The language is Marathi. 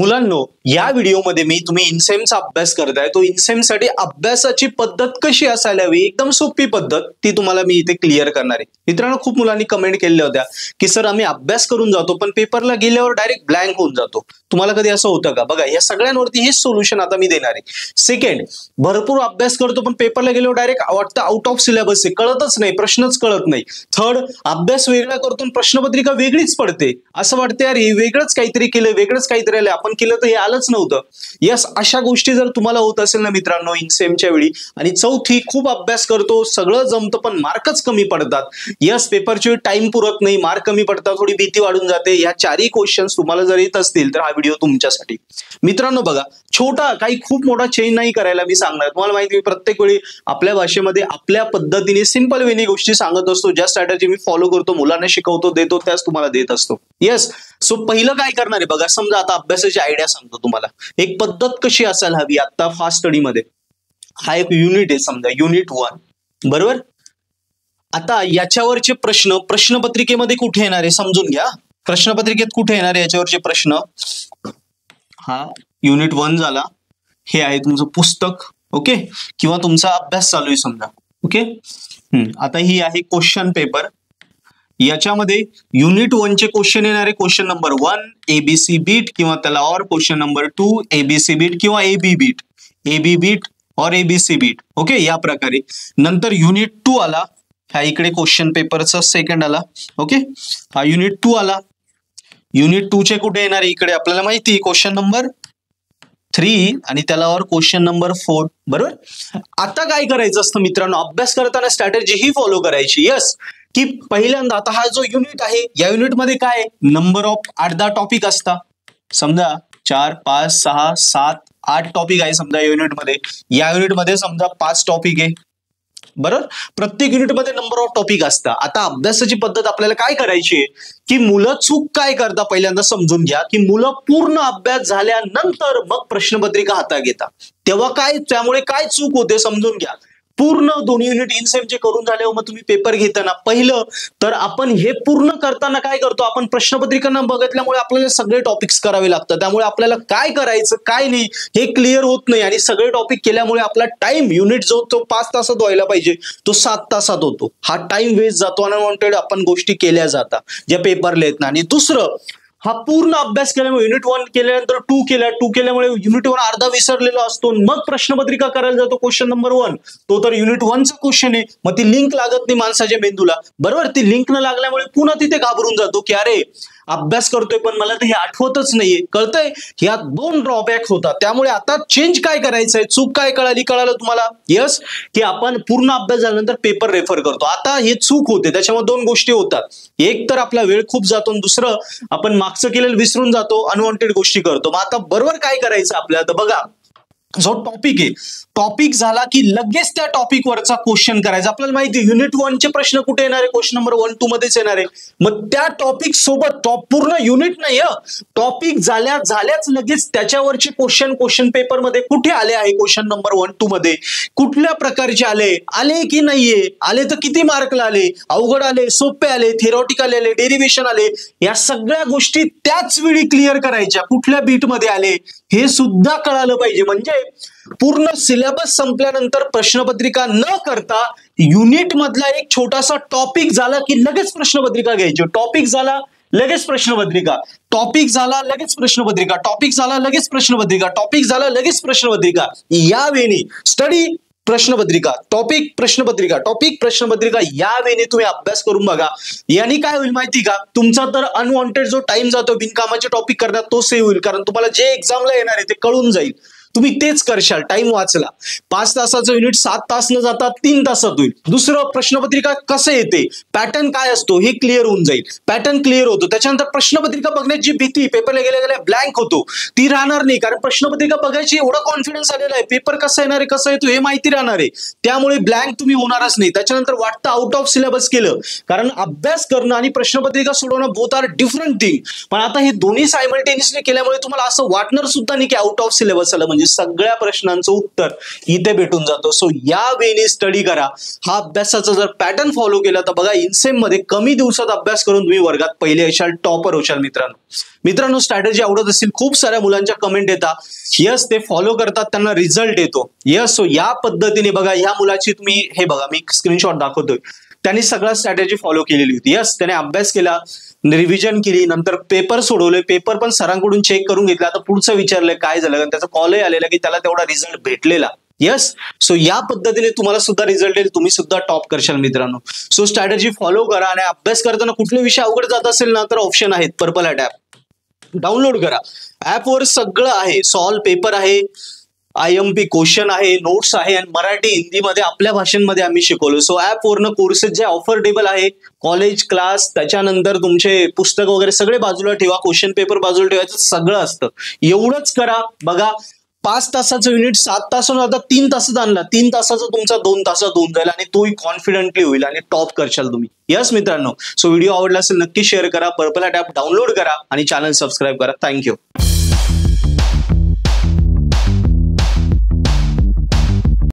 मुलांनो, या व्हिडिओमध्ये मी तुम्ही इनसेमचा अभ्यास करताय तो इनसेमसाठी अभ्यासाची पद्धत कशी असायला हवी, एकदम सोपी पद्धत ती तुम्हाला मी इथे क्लिअर करणार आहे. मित्रांनो, खूप मुलांनी कमेंट केल्या होत्या की सर आम्ही अभ्यास करून जातो पण पेपरला गेल्यावर डायरेक्ट ब्लँक होऊन जातो. तुम्हाला कधी असं होतं का? बघा, या सगळ्यांवरती हेच सोल्युशन आता मी देणार आहे. सेकंड, भरपूर अभ्यास करतो पण पेपरला गेल्यावर डायरेक्ट वाटतं आउट ऑफ सिलेबस आहे, कळतच नाही, प्रश्नच कळत नाही. थर्ड, अभ्यास वेगळा करतो प्रश्नपत्रिका वेगळीच पडते, असं वाटतं अरे वेगळंच काहीतरी केलं, वेगळंच काहीतरी आलं, आपण केलं तर हे आलंच नव्हतं. यस, अशा गोष्टी जर तुम्हाला होत असेल ना मित्रांनो इनसेमच्या वेळी. आणि चौथी, खूप अभ्यास करतो, सगळं जमतं पण मार्कच कमी पडतात. यस, पेपरच्या वेळी टाइम पुरत नाही, मार्क कमी पडतात, थोडी भीती वाढून जाते. या चारही क्वेश्चन्स तुम्हाला जर येत असतील तर हा व्हिडिओ तुमच्यासाठी. मित्रांनो बघा, छोटा काही खूप मोठा चेंज नाही करायला मी सांगणार. तुम्हाला माहिती, प्रत्येक वेळी आपल्या भाषेमध्ये आपल्या पद्धतीने सिंपल वेनी गोष्टी सांगत असतो. ज्या स्ट्रॅटेजी मी फॉलो करतो, मुलांना शिकवतो, देतो, त्याच तुम्हाला देत असतो. येस, सो पहिलं काय करणार आहे बघा, समजा आता अभ्यासाची आयडिया सांगतो तुम्हाला. एक पद्धत कशी असायला हवी आता फास्ट स्टडीमध्ये. हा एक युनिट आहे, समजा युनिट 1, बरोबर. आता याच्यावरचे प्रश्न प्रश्नपत्रिकेमध्ये कुठे येणार आहे समजून घ्या. प्रश्नपत्रिकेत कुठे येणार आहे याच्यावरचे प्रश्न? हा युनिट 1 झाला. हे आहे तुमचं पुस्तक, ओके, किंवा तुमचा अभ्यास चालू आहे समजा, ओके. आता ही आहे क्वेश्चन पेपर. याच्यामध्ये युनिट 1 चे क्वेश्चन येणारे क्वेश्चन नंबर 1 एबीसी बीट, किंवा त्याला और क्वेश्चन नंबर 2 एबीसी बीट किंवा एबी बीट और एबीसी बीट, ओके, या प्रकारे. नंतर युनिट 2 आला, हा इकडे क्वेश्चन पेपरचा सेकंड आला, ओके. हा युनिट 2 आला. युनिट 2 चे कुठे येणार इकडे आपल्याला माहिती, क्वेश्चन नंबर 3 आणि त्याला और क्वेश्चन नंबर 4, बरोबर. आता काय करायचं असतं मित्रांनो, अभ्यास करताना स्ट्रॅटेजी ही फॉलो करायची. यस, की पहिल्यांदा आता हा जो युनिट आहे या युनिटमध्ये काय नंबर ऑफ 8-10 टॉपिक असतात. समजा 4, 5, 6, 7, 8 टॉपिक आहे समजा या युनिटमध्ये. या युनिटमध्ये समजा 5 टॉपिक आहे, बरोबर. प्रत्येक युनिटमध्ये नंबर ऑफ टॉपिक असतात. आता अभ्यासाची पद्धत आपल्याला काय करायची आहे की मुलं चूक काय करतात पहिल्यांदा समजून घ्या. की मुलं पूर्ण अभ्यास झाल्यानंतर मग प्रश्नपत्रिका हातात घेतात, तेव्हा काय, त्यामुळे काय चूक होते समजून घ्या. पूर्ण दोन्ही युनिट इनसेमचे करून झाल्यावर मग तुम्ही पेपर घेताना पहिलं तर आपण हे पूर्ण करताना काय करतो, आपण प्रश्नपत्रिका न बघितल्यामुळे आपल्याला सगळे टॉपिक्स करावे लागतात. त्यामुळे आपल्याला काय करायचं काय नाही हे क्लिअर होत नाही. आणि सगळे टॉपिक केल्यामुळे आपला टाइम, युनिट जो तो 5 तासात व्हायला पाहिजे तो 7 तासात होतो. हा टाइम वेस्ट जातो, अनवॉन्टेड आपण गोष्टी केल्या जातात ज्या पेपरला येत नाही. आणि दुसरं, हा पूर्ण अभ्यास केल्यामुळे युनिट 1 केल्यानंतर 2 केल्यामुळे युनिट 1 अर्धा विसरलेला असतो. मग प्रश्नपत्रिका करायला जातो क्वेश्चन नंबर 1, तो तर युनिट 1 चा क्वेश्चन आहे. मग ती लिंक लागत नाही माणसाच्या मेंदूला, बरोबर. ती लिंक न लागल्यामुळे पुन्हा तिथे घाबरून जातो की अरे अभ्यास करतोय पण मला तर हे आठवतच नाहीये, कळतंय. ह्या 2 ड्रॉबॅक होतात. त्यामुळे आता चेंज काय करायचंय, चूक काय कळालं तुम्हाला. यस, की आपण पूर्ण अभ्यास झाल्यानंतर पेपर रेफर करतो. आता हे चूक होते, त्याच्यामुळे 2 गोष्टी होतात. एक तर आपला वेळ खूप जातो, दुसरं आपण मागचं केलेलं विसरून जातो, अनवॉन्टेड गोष्टी करतो. मग आता बरोबर काय करायचं आपल्याला, तर बघा, जो टॉपिक आहे, टॉपिक झाला की लगेच त्या टॉपिक वरचा क्वेश्चन करायचा. आपल्याला माहिती युनिट 1 चे प्रश्न कुठे येणार आहे, क्वेश्चन नंबर 1, 2 मध्येच येणार आहे. मग त्या टॉपिक सोबत पूर्ण युनिट नाही, टॉपिक झाल्याच लगेच त्याच्यावरचे क्वेश्चन पेपर मध्ये कुठे आले आहे, क्वेश्चन नंबर 1, 2 मध्ये कुठल्या प्रकारचे आले की नाहीये, आले तर किती मार्कला आले, अवघड आले, सोपे आले, थिअरॉटिकल आले, डेरिव्हेशन आले, या सगळ्या गोष्टी त्याच वेळी क्लिअर करायच्या. कुठल्या बीट मध्ये आले हे सुद्धा कळालं पाहिजे. म्हणजे पूर्ण सिलेबस संपल्यानंतर प्रश्नपत्रिका न करता युनिट मधला एक छोटासा टॉपिक झाला की लगेच प्रश्नपत्रिका घ्यायची. टॉपिक झाला लगेच प्रश्नपत्रिका, टॉपिक झाला लगेच प्रश्नपत्रिका, टॉपिक झाला लगेच प्रश्नपत्रिका, टॉपिक झाला लगेच प्रश्नपत्रिका. या वेळी स्टडी प्रश्नपत्रिका, टॉपिक प्रश्नपत्रिका, टॉपिक प्रश्नपत्रिका, या वेळी तुम्ही अभ्यास करून बघा. याने काय होईल माहिती का, तुमचा तर अनवॉन्टेड जो टाइम जातो बिनकामाचे टॉपिक करण्यात तो सेव्ह होईल. कारण तुम्हाला जे एक्झामला येणार आहे ते कळून जाईल, तुम्ही तेच करशाल, टाइम वाचला. 5 तासाचं युनिट 7 तास न जाता 3 तासात होईल. दुसरं, प्रश्नपत्रिका कसं येते, पॅटर्न काय असतो हे क्लिअर होऊन जाईल. पॅटर्न क्लिअर होतो, त्याच्यानंतर प्रश्नपत्रिका बघण्याची भीती, पेपरला गेल्या ब्लँक होतो, ती राहणार नाही. कारण प्रश्नपत्रिका बघायची एवढा कॉन्फिडन्स आलेला आहे, पेपर कसा येणार आहे कसं येतो हे माहिती राहणार आहे. त्यामुळे ब्लँक तुम्ही होणारच नाही. त्याच्यानंतर वाटतं आउट ऑफ सिलेबस केलं, कारण अभ्यास करणं आणि प्रश्नपत्रिका सोडवणं बोथ आर डिफरंट थिंग. पण आता हे दोन्ही सायमल्टेनियसली केल्यामुळे तुम्हाला असं वाटणार सुद्धा नाही की आउट ऑफ सिलेबस आलं. म्हणजे म्हणजे सगळ्या प्रश्नांचं उत्तर इथे भेटून जातो. सो या वेने स्टडी करा. हा अभ्यासाचा जर पॅटर्न फॉलो केला तर बघा इन्सेम मध्ये कमी दिवसात अभ्यास करून तुम्ही वर्गात पहिले असाल, टॉपर होशाल. मित्रांनो स्ट्रॅटेजी आवडत असेल, खूप साऱ्या मुलांच्या कमेंट येतात, यस ते फॉलो करतात त्यांना रिझल्ट येतो. यस, सो या पद्धतीने बघा ह्या मुलाची तुम्ही हे बघा, मी स्क्रीनशॉट दाखवतोय, त्यांनी सगळा स्ट्रॅटेजी फॉलो केलेली होती. यस, त्याने अभ्यास केला, रिव्हिजन केली, नंतर पेपर सोडवले, पेपर पण सरांकडून चेक करून घेतला. आता पुढचं विचारलंय काय झालं, कारण त्याचा कॉलही आलेला की त्याला तेवढा रिझल्ट भेटलेला. यस, सो या पद्धतीने तुम्हाला सुद्धा रिझल्ट येईल, तुम्ही सुद्धा टॉप करशाल मित्रांनो. सो स्ट्रॅटेजी फॉलो करा आणि अभ्यास करताना कुठले विषय अवघड जात असेल ना तर ऑप्शन आहेत, पर्पल हॅट ऍप डाउनलोड करा. ऍपवर सगळं आहे, सॉल्व पेपर आहे, IMP क्वेश्चन आहे, नोट्स आहे आणि मराठी हिंदीमध्ये आपल्या भाषेमध्ये आम्ही शिकवलो. सो ऍपवरनं कोर्सेस जे ऑफरडेबल आहे, कॉलेज क्लास, त्याच्यानंतर तुमचे पुस्तक वगैरे सगळे बाजूला ठेवा, क्वेश्चन पेपर बाजूला ठेवायचं, सगळं असतं. एवढंच करा. बघा 5 तासाचं युनिट 7 तासानं आता 3 तासात आणला, 3 तासाचा तुमचा 2 तासात होऊन जाईल आणि तोही कॉन्फिडेंटली होईल आणि टॉप करशाल तुम्ही. यस मित्रांनो, सो व्हिडिओ आवडला असेल नक्की शेअर करा, पर्पल हॅट ऍप डाउनलोड करा आणि चॅनल सबस्क्राईब करा. थँक्यू.